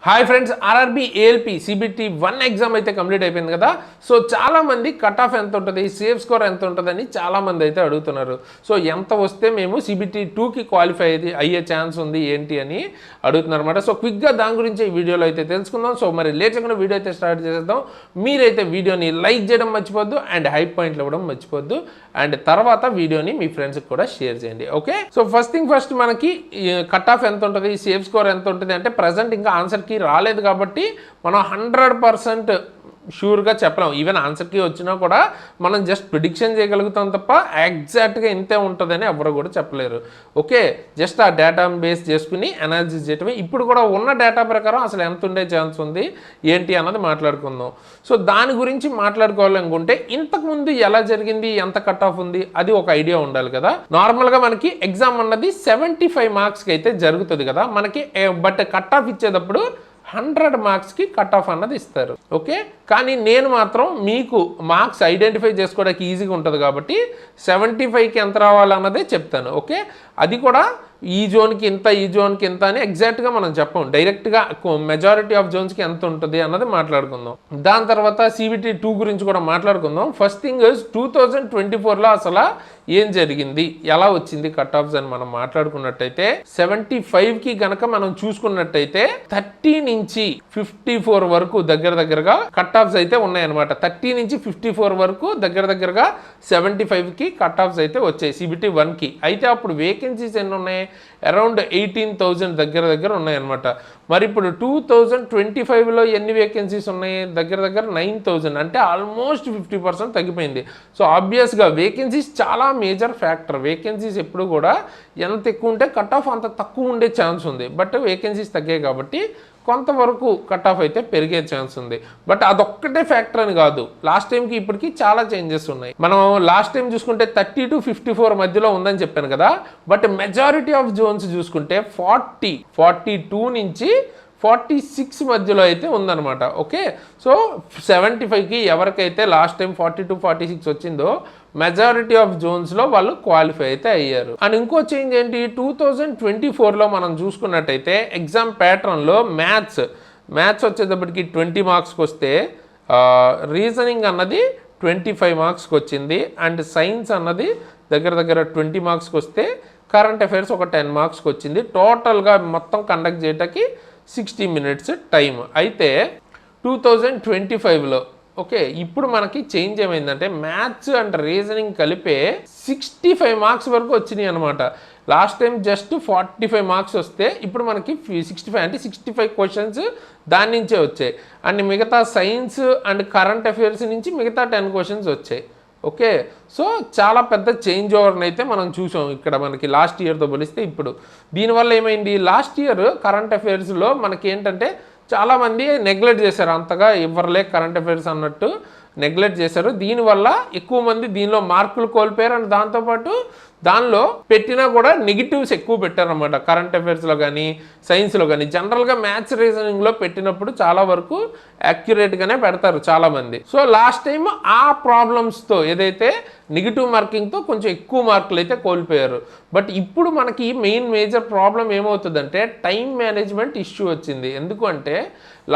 Hi friends, RRB ALP CBT 1 exam అయితే complete అయిపోయింది కదా. సో చాలామంది కట్ ఆఫ్ ఎంత ఉంటుంది, సేఫ్ స్కోర్ ఎంత ఉంటుందని చాలామంది అయితే అడుగుతున్నారు. సో ఎంత వస్తే మేము సిబిటి 2కి క్వాలిఫై అయ్యే ఛాన్స్ ఉంది ఏంటి అని అడుగుతున్నారు అనమాట. సో క్విక్గా దాని గురించి ఈ వీడియోలో అయితే తెలుసుకుందాం. సో మరి లేట్ చేయకుండా వీడియో అయితే స్టార్ట్ చేసేద్దాం. మీరైతే వీడియోని లైక్ చేయడం మర్చిపోద్దు అండ్ హై పాయింట్లు ఇవ్వడం మర్చిపోద్దు అండ్ తర్వాత వీడియోని మీ ఫ్రెండ్స్కి కూడా షేర్ చేయండి. Okay, so first thing first మనకి కట్ ఆఫ్ ఎంత ఉంటుంది, సేఫ్ స్కోర్ ఎంత ఉంటుంది అంటే ప్రజెంట్ ఇంకా ఆన్సర్కి రాలేదు కాబట్టి మనం 100% షూర్గా చెప్పలేం. ఈవెన్ ఆన్సర్కి వచ్చినా కూడా మనం జస్ట్ ప్రిడిక్షన్ చేయగలుగుతాం తప్ప ఎగ్జాక్ట్గా ఇంతే ఉంటుందని ఎవరు కూడా చెప్పలేరు. ఓకే, జస్ట్ ఆ డేటా బేస్ చేసుకుని అనాలిసిస్ చేయటమే. ఇప్పుడు కూడా ఉన్న డేటా ప్రకారం అసలు ఎంత ఉండే ఛాన్స్ ఉంది ఏంటి అన్నది మాట్లాడుకుందాం. సో దాని గురించి మాట్లాడుకోవాలనుకుంటే ఇంతకుముందు ఎలా జరిగింది, ఎంత కట్ ఆఫ్ ఉంది అది ఒక ఐడియా ఉండాలి కదా. నార్మల్గా మనకి ఎగ్జామ్ అన్నది 75 మార్క్స్కి అయితే జరుగుతుంది కదా మనకి. బట్ కట్ ఆఫ్ ఇచ్చేటప్పుడు 100 మార్క్స్కి కట్ ఆఫ్ అన్నది ఇస్తారు. ఓకే, కానీ నేను మాత్రం మీకు మార్క్స్ ఐడెంటిఫై చేసుకోవడానికి ఈజీగా ఉంటుంది కాబట్టి 75కి ఎంత రావాలన్నదే చెప్తాను. ఓకే, అది కూడా ఈ జోన్కి ఇంత, ఈ జోన్కి ఇంత అని ఎగ్జాక్ట్గా మనం చెప్పం. డైరెక్ట్గా మెజారిటీ ఆఫ్ జోన్స్కి ఎంత ఉంటుంది అన్నది మాట్లాడుకుందాం. దాని తర్వాత సిబిటి 2 గురించి కూడా మాట్లాడుకుందాం. ఫస్ట్ థింగ్ 2024లో అసలు ఏం జరిగింది, ఎలా వచ్చింది కట్ ఆఫ్స్ అని మనం మాట్లాడుకున్నట్టయితే 75కి గనక మనం చూసుకున్నట్టయితే 30 నుంచి 54 వరకు దగ్గరగా కట్ ఆఫ్స్ అయితే ఉన్నాయన్నమాట. 30 నుంచి 54 వరకు దగ్గరగా 75కి కట్ ఆఫ్స్ అయితే వచ్చాయి సిబిటి 1కి. అయితే అప్పుడు వేకెన్సీస్ ఎన్ని ఉన్నాయి, అరౌండ్ 18,000 దగ్గర ఉన్నాయన్నమాట. మరి ఇప్పుడు 2025లో ఎన్ని వేకెన్సీస్ ఉన్నాయి, దగ్గర 9,000, అంటే ఆల్మోస్ట్ 50% తగ్గిపోయింది. సో ఆబ్వియస్గా వేకెన్సీస్ చాలా మేజర్ ఫ్యాక్టర్. వేకెన్సీస్ ఎప్పుడు కూడా ఎంత ఎక్కువ ఉంటే కట్ ఆఫ్ అంత తక్కువ ఉండే ఛాన్స్ ఉంది. బట్ వేకెన్సీస్ తగ్గాయి కాబట్టి కొంతవరకు కట్ ఆఫ్ అయితే పెరిగే ఛాన్స్ ఉంది. బట్ అదొక్కటే ఫ్యాక్టర్ అని కాదు, లాస్ట్ టైంకి ఇప్పటికీ చాలా చేంజెస్ ఉన్నాయి. మనం లాస్ట్ టైం చూసుకుంటే 30 to 54 మధ్యలో ఉందని చెప్పాను కదా. బట్ మెజారిటీ ఆఫ్ జోన్స్ చూసుకుంటే 42 నుంచి 46 మధ్యలో అయితే ఉందన్నమాట. ఓకే, సో 75కి ఎవరికైతే లాస్ట్ టైం 40 to 46 వచ్చిందో మెజారిటీ ఆఫ్ జోన్స్లో వాళ్ళు క్వాలిఫై అయితే అయ్యారు. అండ్ ఇంకో చేంజ్ ఏంటి, 2024లో మనం చూసుకున్నట్టయితే ఎగ్జామ్ ప్యాటర్న్లో మ్యాథ్స్ వచ్చేటప్పటికి 20 మార్క్స్కి వస్తే రీజనింగ్ అన్నది 25 మార్క్స్కి వచ్చింది. అండ్ సైన్స్ అన్నది దగ్గర 20 మార్క్స్కి వస్తే కరెంట్ అఫైర్స్ ఒక 10 మార్క్స్కి వచ్చింది. టోటల్గా మొత్తం కండక్ట్ చేయడానికి 60 minutes టైం. అయితే 2025లో ఓకే, ఇప్పుడు మనకి చేంజ్ ఏమైందంటే మ్యాథ్స్ అండ్ రీజనింగ్ కలిపే 65 మార్క్స్ వరకు వచ్చినాయి అనమాట. లాస్ట్ టైం జస్ట్ 45 మార్క్స్ వస్తే ఇప్పుడు మనకి 65, అంటే 65 క్వశ్చన్స్ దాని నుంచే వచ్చాయి. అండ్ మిగతా సైన్స్ అండ్ కరెంట్ అఫైర్స్ నుంచి మిగతా 10 క్వశ్చన్స్ వచ్చాయి. ఓకే, సో చాలా పెద్ద చేంజ్ ఓవర్ని అయితే మనం చూసాం ఇక్కడ మనకి లాస్ట్ ఇయర్తో పోలిస్తే ఇప్పుడు. దీనివల్ల ఏమైంది, లాస్ట్ ఇయర్ కరెంట్ అఫైర్స్లో మనకి ఏంటంటే చాలామంది నెగ్లెక్ట్ చేశారు, అంతగా ఇవ్వరలే కరెంట్ అఫైర్స్ అన్నట్టు నెగ్లెక్ట్ చేశారు. దీనివల్ల ఎక్కువ మంది దీనిలో మార్కులు కోల్పోయారు. అండ్ దాంతోపాటు దానిలో పెట్టినా కూడా నెగిటివ్స్ ఎక్కువ పెట్టారన్నమాట. కరెంట్ అఫైర్స్లో కానీ సైన్స్లో కానీ జనరల్గా మ్యాథ్స్ రీజనింగ్లో పెట్టినప్పుడు చాలా వరకు యాక్యురేట్గానే పెడతారు చాలామంది. సో లాస్ట్ టైం ఆ ప్రాబ్లమ్స్తో ఏదైతే నెగిటివ్ మార్కింగ్తో కొంచెం ఎక్కువ మార్కులు అయితే కోల్పోయారు. బట్ ఇప్పుడు మనకి మేజర్ ప్రాబ్లం ఏమవుతుందంటే టైం మేనేజ్మెంట్ ఇష్యూ వచ్చింది. ఎందుకంటే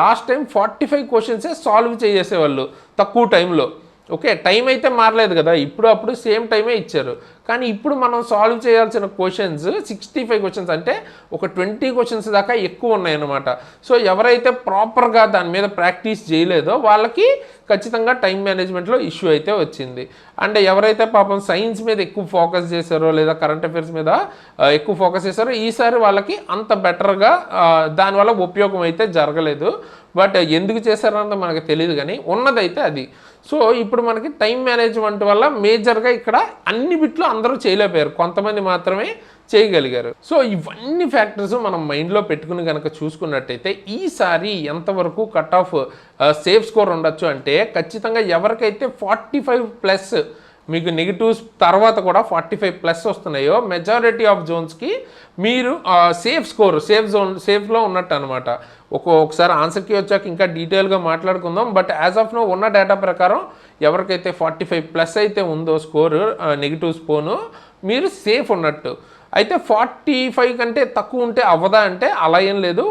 లాస్ట్ టైం 45 క్వశ్చన్సే సాల్వ్ చేసేవాళ్ళు తక్కువ టైంలో. ఓకే, టైం అయితే మారలేదు కదా, అప్పుడు సేమ్ టైమే ఇచ్చారు. కానీ ఇప్పుడు మనం సాల్వ్ చేయాల్సిన క్వశ్చన్స్ 65 క్వశ్చన్స్, అంటే ఒక 20 క్వశ్చన్స్ దాకా ఎక్కువ ఉన్నాయన్నమాట. సో ఎవరైతే ప్రాపర్గా దాని మీద ప్రాక్టీస్ చేయలేదో వాళ్ళకి ఖచ్చితంగా టైం మేనేజ్మెంట్లో ఇష్యూ అయితే వచ్చింది. అండ్ ఎవరైతే పాపం సైన్స్ మీద ఎక్కువ ఫోకస్ చేశారో లేదా కరెంట్ అఫైర్స్ మీద ఎక్కువ ఫోకస్ చేశారో ఈసారి వాళ్ళకి అంత బెటర్గా దానివల్ల ఉపయోగం అయితే జరగలేదు. బట్ ఎందుకు చేశారన్నది మనకు తెలియదు, కానీ ఉన్నదైతే అది. సో ఇప్పుడు మనకి టైం మేనేజ్మెంట్ వల్ల మేజర్గా ఇక్కడ అన్ని బిట్లు అందరూ చేయలేకపోయారు, కొంతమంది మాత్రమే చేయగలిగారు. సో ఇవన్నీ ఫ్యాక్టర్స్ మనం మైండ్లో పెట్టుకుని కనుక చూసుకున్నట్టయితే ఈసారి ఎంతవరకు కట్ ఆఫ్ సేఫ్ స్కోర్ ఉండొచ్చు అంటే ఖచ్చితంగా ఎవరికైతే 45+ మీకు నెగిటివ్స్ తర్వాత కూడా 45+ వస్తున్నాయో మెజారిటీ ఆఫ్ జోన్స్కి మీరు సేఫ్లో ఉన్నట్టు అనమాట. ఒకసారి ఆన్సర్కి వచ్చాక ఇంకా డీటెయిల్గా మాట్లాడుకుందాం. బట్ యాజ్ ఆఫ్ నో ఉన్న డేటా ప్రకారం ఎవరికైతే 45+ అయితే ఉందో స్కోర్ నెగిటివ్ స్కోను మీరు సేఫ్ ఉన్నట్టు. అయితే 45 కంటే తక్కువ ఉంటే అవ్వదా అంటే అలా ఏం లేదు,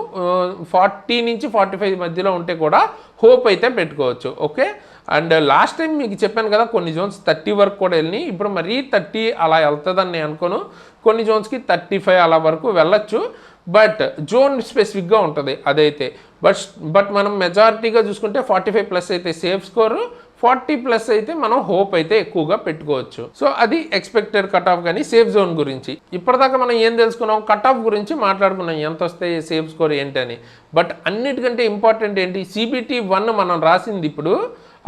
40 నుంచి 45 మధ్యలో ఉంటే కూడా హోప్ అయితే పెట్టుకోవచ్చు. ఓకే, అండ్ లాస్ట్ టైం మీకు చెప్పాను కదా కొన్ని జోన్స్ 30 వరకు కూడా వెళ్ళి, ఇప్పుడు మరీ 30 అలా వెళ్తుందని నేను అనుకోను, కొన్ని జోన్స్కి 35 అలా వరకు వెళ్ళచ్చు, బట్ జోన్ స్పెసిఫిక్గా ఉంటుంది అదైతే. బట్ మనం మెజారిటీగా చూసుకుంటే 45+ అయితే సేఫ్ స్కోరు, 40+ అయితే మనం హోప్ అయితే ఎక్కువగా పెట్టుకోవచ్చు. సో అది ఎక్స్పెక్టెడ్ కట్ ఆఫ్ కానీ సేఫ్ జోన్ గురించి. ఇప్పటిదాకా మనం ఏం తెలుసుకున్నాం, కట్ ఆఫ్ గురించి మాట్లాడుకున్నాం, ఎంత వస్తే సేఫ్ స్కోర్ ఏంటని. బట్ అన్నిటికంటే ఇంపార్టెంట్ ఏంటి, CBT 1 మనం రాసింది ఇప్పుడు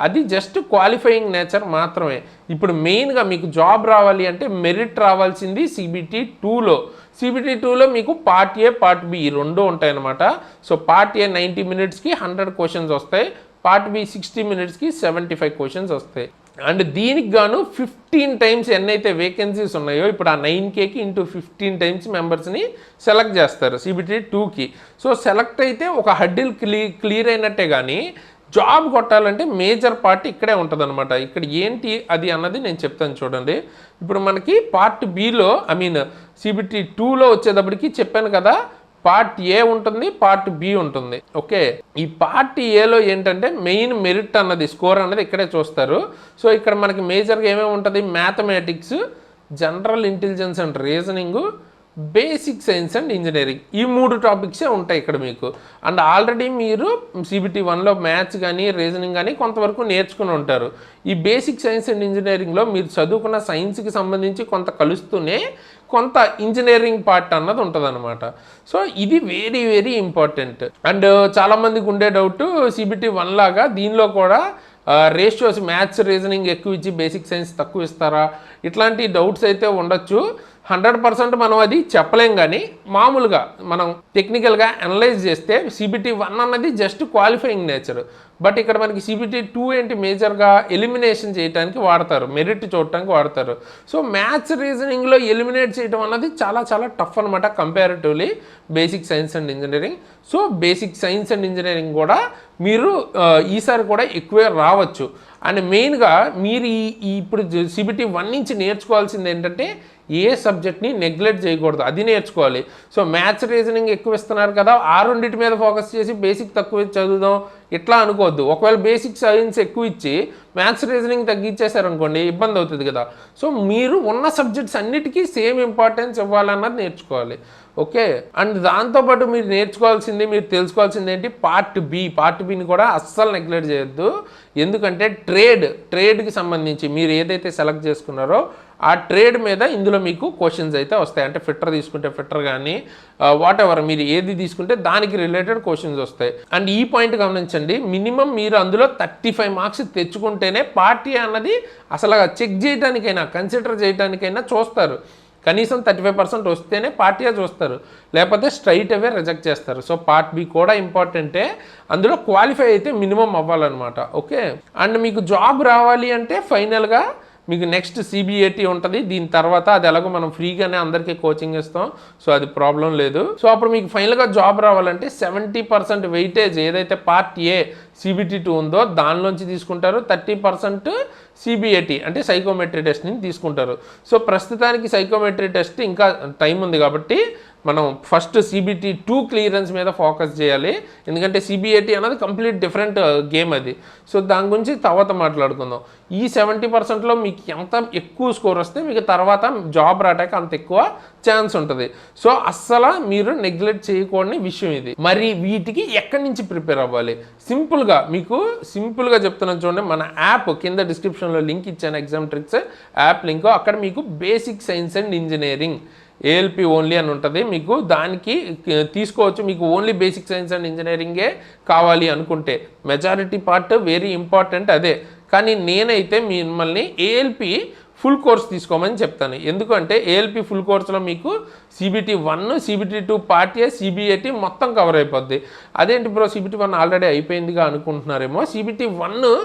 అది జస్ట్ క్వాలిఫైయింగ్ నేచర్ మాత్రమే. ఇప్పుడు మెయిన్గా మీకు జాబ్ రావాలి అంటే మెరిట్ రావాల్సింది CBT 2లో. CBT 2లో మీకు పార్ట్ ఏ పార్ట్ బి రెండు ఉంటాయన్నమాట. సో పార్ట్ ఏ 90 మినిట్స్కి 100 క్వశ్చన్స్ వస్తాయి, పార్ట్ బి 60 మినిట్స్కి 75 క్వశ్చన్స్ వస్తాయి. అండ్ దీనికి గాను 15 టైమ్స్ ఎన్నైతే వేకెన్సీస్ ఉన్నాయో ఇప్పుడు ఆ 9Kకి ఇంటూ 15 టైమ్స్ మెంబర్స్ని సెలెక్ట్ చేస్తారు CBT 2కి. సో సెలెక్ట్ అయితే ఒక హడ్డిల్ క్లియర్ అయినట్టే, కానీ జాబ్ కొట్టాలంటే మేజర్ పార్ట్ ఇక్కడే ఉంటుంది అనమాట. ఇక్కడ ఏంటి అది అన్నది నేను చెప్తాను చూడండి. ఇప్పుడు మనకి పార్ట్ బిలో CBT 2లో వచ్చేటప్పటికి చెప్పాను కదా, పార్ట్ ఏ ఉంటుంది, పార్ట్ బి ఉంటుంది. ఓకే, ఈ పార్ట్ ఏలో ఏంటంటే మెయిన్ మెరిట్ అన్నది స్కోర్ అన్నది ఇక్కడే చూస్తారు. సో ఇక్కడ మనకి మేజర్గా ఏమేమి ఉంటుంది, mathematics, general intelligence and reasoning, basic science and engineering, ఈ 3 టాపిక్సే ఉంటాయి ఇక్కడ మీకు. అండ్ ఆల్రెడీ మీరు CBT 1లో మ్యాథ్స్ కానీ రీజనింగ్ కానీ కొంతవరకు నేర్చుకుని ఉంటారు. ఈ బేసిక్ సైన్స్ అండ్ ఇంజనీరింగ్లో మీరు చదువుకున్న సైన్స్కి సంబంధించి కొంత కలుస్తూనే కొంత ఇంజనీరింగ్ పార్ట్ అన్నది ఉంటుంది అనమాట. సో ఇది వెరీ వెరీ ఇంపార్టెంట్. అండ్ చాలామందికి ఉండే డౌట్, CBT 1 లాగా దీనిలో కూడా రేషియోస్ మ్యాథ్స్ రీజనింగ్ ఎక్కువ ఇచ్చి బేసిక్ సైన్స్ తక్కువ ఇస్తారా, ఇట్లాంటి డౌట్స్ అయితే ఉండొచ్చు. 100% మనం అది చెప్పలేం, కానీ మామూలుగా మనం టెక్నికల్గా అనలైజ్ చేస్తే CBT 1 అన్నది జస్ట్ క్వాలిఫైయింగ్ నేచర్. బట్ ఇక్కడ మనకి CBT 2 ఏంటి, మేజర్గా ఎలిమినేషన్ చేయడానికి వాడతారు, మెరిట్ చూడటానికి వాడతారు. సో మ్యాథ్స్ రీజనింగ్లో ఎలిమినేట్ చేయడం అన్నది చాలా చాలా టఫ్ అనమాట comparatively basic science and engineering. So basic science and engineering కూడా మీరు ఈసారి కూడా ఎక్కువే రావచ్చు. అండ్ మెయిన్గా మీరు ఇప్పుడు CBT 1 నుంచి నేర్చుకోవాల్సింది ఏంటంటే ఏ సబ్జెక్ట్ని నెగ్లెక్ట్ చేయకూడదు, అది నేర్చుకోవాలి. సో మ్యాథ్స్ రీజనింగ్ ఎక్కువ ఇస్తున్నారు కదా, ఆ రెండింటి మీద ఫోకస్ చేసి బేసిక్ తక్కువ చదువుదాం ఇట్లా అనుకోవద్దు. ఒకవేళ బేసిక్ సైన్స్ ఎక్కువ ఇచ్చి మ్యాథ్స్ రీజనింగ్ తగ్గించేశారనుకోండి ఇబ్బంది అవుతుంది కదా. సో మీరు ఉన్న సబ్జెక్ట్స్ అన్నిటికీ సేమ్ ఇంపార్టెన్స్ ఇవ్వాలన్నది నేర్చుకోవాలి. ఓకే, అండ్ దాంతోపాటు మీరు నేర్చుకోవాల్సింది, మీరు తెలుసుకోవాల్సింది ఏంటి, పార్ట్ బిని కూడా అస్సలు నెగ్లెక్ట్ చేయొద్దు. ఎందుకంటే ట్రేడ్కి సంబంధించి మీరు ఏదైతే సెలెక్ట్ చేసుకున్నారో ఆ ట్రేడ్ మీద ఇందులో మీకు క్వశ్చన్స్ అయితే వస్తాయి. అంటే ఫిట్టర్ తీసుకుంటే ఫిట్టర్ కానీ వాట్ ఎవర్ మీరు ఏది తీసుకుంటే దానికి రిలేటెడ్ క్వశ్చన్స్ వస్తాయి. అండ్ ఈ పాయింట్ గమనించండి, మినిమం మీరు అందులో 35 మార్క్స్ తెచ్చుకుంటేనే పార్టీ అన్నది అసలు చెక్ చేయడానికైనా కన్సిడర్ చేయడానికైనా చూస్తారు. కనీసం 35% వస్తేనే పార్టీగా చూస్తారు, లేకపోతే స్ట్రైట్ అవే రిజెక్ట్ చేస్తారు. సో పార్ట్ బి కూడా ఇంపార్టెంటే, అందులో క్వాలిఫై అయితే మినిమం అవ్వాలన్నమాట. ఓకే, అండ్ మీకు జాబ్ రావాలి అంటే ఫైనల్గా మీకు నెక్స్ట్ CBAT ఉంటుంది. దీని తర్వాత అది ఎలాగో మనం ఫ్రీగానే అందరికీ కోచింగ్ ఇస్తాం, సో అది ప్రాబ్లం లేదు. సో అప్పుడు మీకు ఫైనల్గా జాబ్ రావాలంటే 70% వెయిటేజ్ ఏదైతే పార్ట్ ఏ CBT 2 ఉందో దానిలోంచి తీసుకుంటారు, 30% CBAT అంటే సైకోమెట్రీ టెస్ట్ని తీసుకుంటారు. సో ప్రస్తుతానికి సైకోమెట్రీ టెస్ట్ ఇంకా టైం ఉంది కాబట్టి మనం ఫస్ట్ CBT 2 క్లియరెన్స్ మీద ఫోకస్ చేయాలి. ఎందుకంటే CBAT అనేది కంప్లీట్ డిఫరెంట్ గేమ్ అది. సో దాని గురించి తర్వాత మాట్లాడుకుందాం. ఈ 70%లో మీకు ఎంత ఎక్కువ స్కోర్ వస్తే మీకు తర్వాత జాబ్ రావడానికి అంత ఎక్కువ ఛాన్స్ ఉంటుంది. సో అస్సలు మీరు నెగ్లెక్ట్ చేయకూడని విషయం ఇది. మరి వీటికి ఎక్కడి నుంచి ప్రిపేర్ అవ్వాలి, సింపుల్గా చెప్తున్నాను చూడండి. మన యాప్ కింద డిస్క్రిప్షన్లో లింక్ ఇచ్చాను, ఎగ్జామ్ ట్రిక్స్ యాప్ లింక్. అక్కడ మీకు basic science and engineering ALP only అని ఉంటుంది, మీకు దానికి తీసుకోవచ్చు. మీకు ఓన్లీ బేసిక్ సైన్స్ అండ్ ఇంజనీరింగే కావాలి అనుకుంటే మెజారిటీ పార్ట్ వెరీ ఇంపార్టెంట్ అదే. కానీ నేనైతే మిమ్మల్ని ALP ఫుల్ కోర్స్ తీసుకోమని చెప్తాను. ఎందుకంటే ALP ఫుల్ కోర్సులో మీకు CBT 1, CBT 2 part A, CBAT మొత్తం కవర్ అయిపోద్ది. అదేంటి బ్రో CBT 1 ఆల్రెడీ అయిపోయిందిగా అనుకుంటున్నారేమో, CBT 1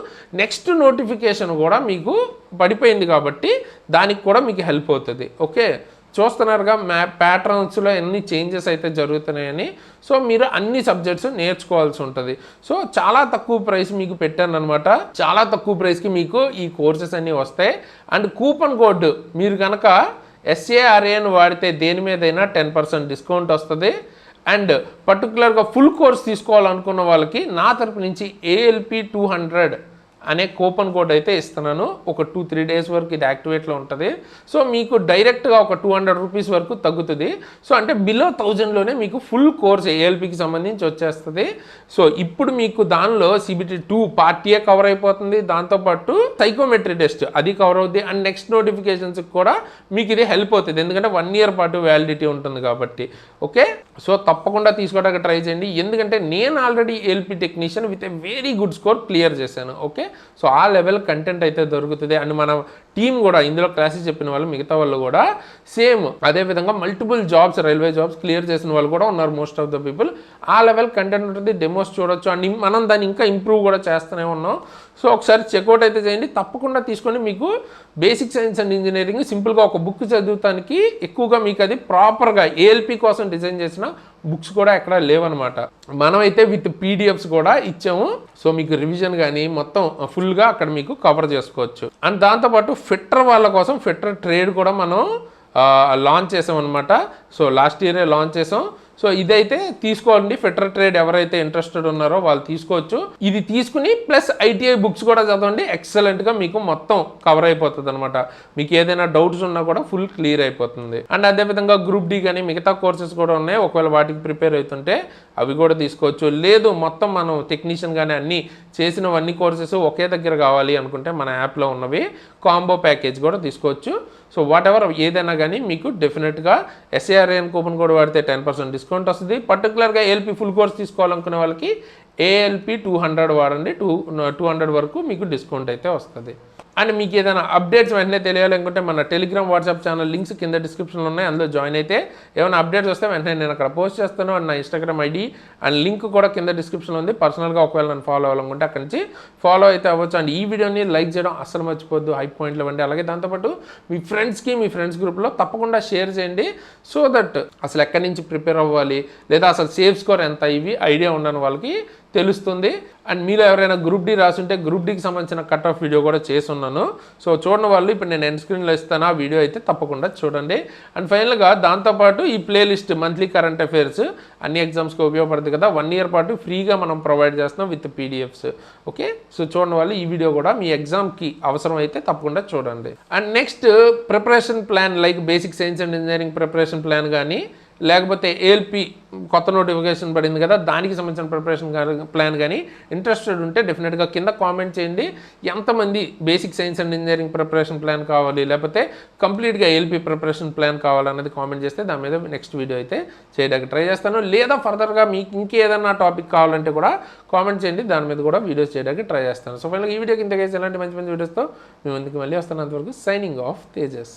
నెక్స్ట్ నోటిఫికేషన్ కూడా మీకు పడిపోయింది కాబట్టి దానికి కూడా మీకు హెల్ప్ అవుతుంది. ఓకే, చూస్తున్నారుగా ప్యాటర్న్స్లో ఎన్ని చేంజెస్ అయితే జరుగుతున్నాయని. సో మీరు అన్ని సబ్జెక్ట్స్ నేర్చుకోవాల్సి ఉంటుంది. సో చాలా తక్కువ ప్రైస్ మీకు పెట్టాను అనమాట. చాలా తక్కువ ప్రైస్కి మీకు ఈ కోర్సెస్ అన్నీ వస్తాయి. అండ్ కూపన్ కోడ్ మీరు కనుక SARAని వాడితే దేని మీదైనా 10% డిస్కౌంట్ వస్తుంది. అండ్ పర్టికులర్గా ఫుల్ కోర్స్ తీసుకోవాలనుకున్న వాళ్ళకి నా తరపు నుంచి ALP200 అనే కూపన్ కోడ్ అయితే ఇస్తున్నాను. ఒక 2-3 డేస్ వరకు ఇది యాక్టివేట్లో ఉంటుంది. సో మీకు డైరెక్ట్గా ఒక 200 రూపీస్ వరకు తగ్గుతుంది. సో అంటే బిలో 1000లోనే మీకు ఫుల్ కోర్స్ ALPకి సంబంధించి వచ్చేస్తుంది. సో ఇప్పుడు మీకు దానిలో CBT2 పార్ట్ ఏ కవర్ అయిపోతుంది. దాంతోపాటు సైకోమెట్రీ టెస్ట్ అది కవర్ అవుతుంది. అండ్ నెక్స్ట్ నోటిఫికేషన్స్కి కూడా మీకు ఇది హెల్ప్ అవుతుంది, ఎందుకంటే 1 ఇయర్ పాటు వ్యాలిడిటీ ఉంటుంది కాబట్టి. ఓకే, సో తప్పకుండా తీసుకోవడానికి ట్రై చేయండి, ఎందుకంటే నేను already ALP technician with a very good score clear చేశాను. ఓకే, సో ఆ లెవెల్ కంటెంట్ అయితే దొరుకుతుంది. అండ్ మన టీం కూడా ఇందులో క్లాసెస్ చెప్పిన వాళ్ళు మిగతా వాళ్ళు కూడా సేమ్ అదేవిధంగా multiple jobs railway jobs clear చేసిన వాళ్ళు కూడా ఉన్నారు మోస్ట్ ఆఫ్ ద పీపుల్. ఆ లెవెల్ కంటెంట్ ఉంటుంది, డెమోస్ చూడొచ్చు. అండ్ మనం దాన్ని ఇంకా ఇంప్రూవ్ కూడా చేస్తూనే ఉన్నాం. సో ఒకసారి చెక్అవుట్ అయితే చేయండి, తప్పకుండా తీసుకొని మీకు బేసిక్ సైన్స్ అండ్ ఇంజనీరింగ్ సింపుల్గా ఒక బుక్ చదువుతానికి ఎక్కువగా మీకు అది ప్రాపర్గా ALP కోసం డిజైన్ చేసిన బుక్స్ కూడా ఎక్కడ లేవన్నమాట. మనమైతే విత్ PDFs కూడా ఇచ్చాము. సో మీకు రివిజన్ కానీ మొత్తం ఫుల్గా అక్కడ మీకు కవర్ చేసుకోవచ్చు. అండ్ దాంతోపాటు ఫిట్టర్ వాళ్ళ కోసం ఫిట్టర్ ట్రేడ్ కూడా మనం లాంచ్ చేసాం అనమాట. సో లాస్ట్ ఇయరే లాంచ్ చేసాం. సో ఇదైతే తీసుకోండి, ఫిట్టర్ ట్రేడ్ ఎవరైతే ఇంట్రెస్టెడ్ ఉన్నారో వాళ్ళు తీసుకోవచ్చు. ఇది తీసుకుని ప్లస్ ITI బుక్స్ కూడా చదవండి, ఎక్సలెంట్గా మీకు మొత్తం కవర్ అయిపోతుంది అనమాట. మీకు ఏదైనా డౌట్స్ ఉన్నా కూడా ఫుల్ క్లియర్ అయిపోతుంది. అండ్ అదేవిధంగా గ్రూప్ D కానీ మిగతా కోర్సెస్ కూడా ఉన్నాయి, ఒకవేళ వాటికి ప్రిపేర్ అవుతుంటే అవి కూడా తీసుకోవచ్చు. లేదు మొత్తం మనం టెక్నీషియన్ కానీ అన్నీ చేసినవన్నీ కోర్సెస్ ఒకే దగ్గర కావాలి అనుకుంటే మన యాప్లో ఉన్నవి కాంబో ప్యాకేజ్ కూడా తీసుకోవచ్చు. సో వాట్ ఎవర్ ఏదైనా కానీ మీకు డెఫినెట్గా SARAN కూపన్ కోడ్ వాడితే 10% డిస్కౌంట్ వస్తుంది. పర్టికులర్గా ALP ఫుల్ కోర్స్ తీసుకోవాలనుకునే వాళ్ళకి ALP200 వాడండి, 200 వరకు మీకు డిస్కౌంట్ అయితే వస్తుంది. అండ్ మీకు ఏదైనా అప్డేట్స్ వెంటనే తెలియాలనుకుంటే మన టెలిగ్రామ్ వాట్సాప్ ఛానల్ లింక్స్ కింద డిస్క్రిప్షన్లో ఉన్నాయి, అందులో జాయిన్ అయితే ఏమైనా అప్డేట్స్ వస్తే వెంటనే నేను అక్కడ పోస్ట్ చేస్తాను. అండ్ నా Instagram ID అండ్ లింక్ కూడా కింద డిస్క్రిప్షన్లో ఉంది. పర్సనల్గా ఒకవేళ నన్ను ఫాలో అవ్వాలనుకుంటే అక్కడి నుంచి ఫాలో అయితే అవ్వచ్చు. అండ్ ఈ వీడియోని లైక్ చేయడం అస్సలు మర్చిపోద్దు, హై పాయింట్లు ఇవ్వండి. అలాగే దాంతోపాటు మీ ఫ్రెండ్స్కి మీ ఫ్రెండ్స్ గ్రూప్లో తప్పకుండా షేర్ చేయండి. సో దట్ అసలు ఎక్కడి నుంచి ప్రిపేర్ అవ్వాలి లేదా అసలు సేఫ్ స్కోర్ ఎంత ఇవి ఐడియా ఉండని వాళ్ళకి తెలుస్తుంది. అండ్ మీలో ఎవరైనా గ్రూప్ D రాసుంటే గ్రూప్ Dకి సంబంధించిన కట్ ఆఫ్ వీడియో కూడా చేసి ఉన్నాను. సో చూడని వాళ్ళు ఇప్పుడు నేను ఎండ్ స్క్రీన్లో ఇస్తాను, ఆ వీడియో అయితే తప్పకుండా చూడండి. అండ్ ఫైనల్గా దాంతోపాటు ఈ ప్లేలిస్ట్ మంత్లీ కరెంట్ అఫైర్స్ అన్ని ఎగ్జామ్స్కి ఉపయోగపడుతుంది కదా, 1 ఇయర్ పాటు ఫ్రీగా మనం ప్రొవైడ్ చేస్తున్నాం విత్ PDFs. ఓకే, సో చూడని వాళ్ళు ఈ వీడియో కూడా మీ ఎగ్జామ్కి అవసరం అయితే తప్పకుండా చూడండి. And next preparation plan like basic science and engineering preparation plan కానీ లేకపోతే ALP కొత్త నోటిఫికేషన్ పడింది కదా దానికి సంబంధించిన ప్రిపరేషన్ ప్లాన్ కానీ ఇంట్రెస్టెడ్ ఉంటే డెఫినెట్గా కింద కామెంట్ చేయండి. ఎంతమంది basic science and engineering preparation plan కావాలి లేకపోతే కంప్లీట్గా ALP ప్రిపరేషన్ ప్లాన్ కావాలన్నది కామెంట్ చేస్తే దాని మీద నెక్స్ట్ వీడియో అయితే చేయడానికి ట్రై చేస్తాను. లేదా ఫర్దర్గా మీకు ఇంకేదన్నా టాపిక్ కావాలంటే కూడా కామెంట్ చేయండి, దాని మీద కూడా వీడియోస్ చేయడానికి ట్రై చేస్తాను. సో ఫైనల్గా ఈ వీడియోకి ఇంతకైతే ఇలాంటి మంచి మంచి వీడియోస్తో మీ ముందుకు మళ్ళీ వస్తాను. అంతవరకు సైనింగ్ ఆఫ్ తేజస్.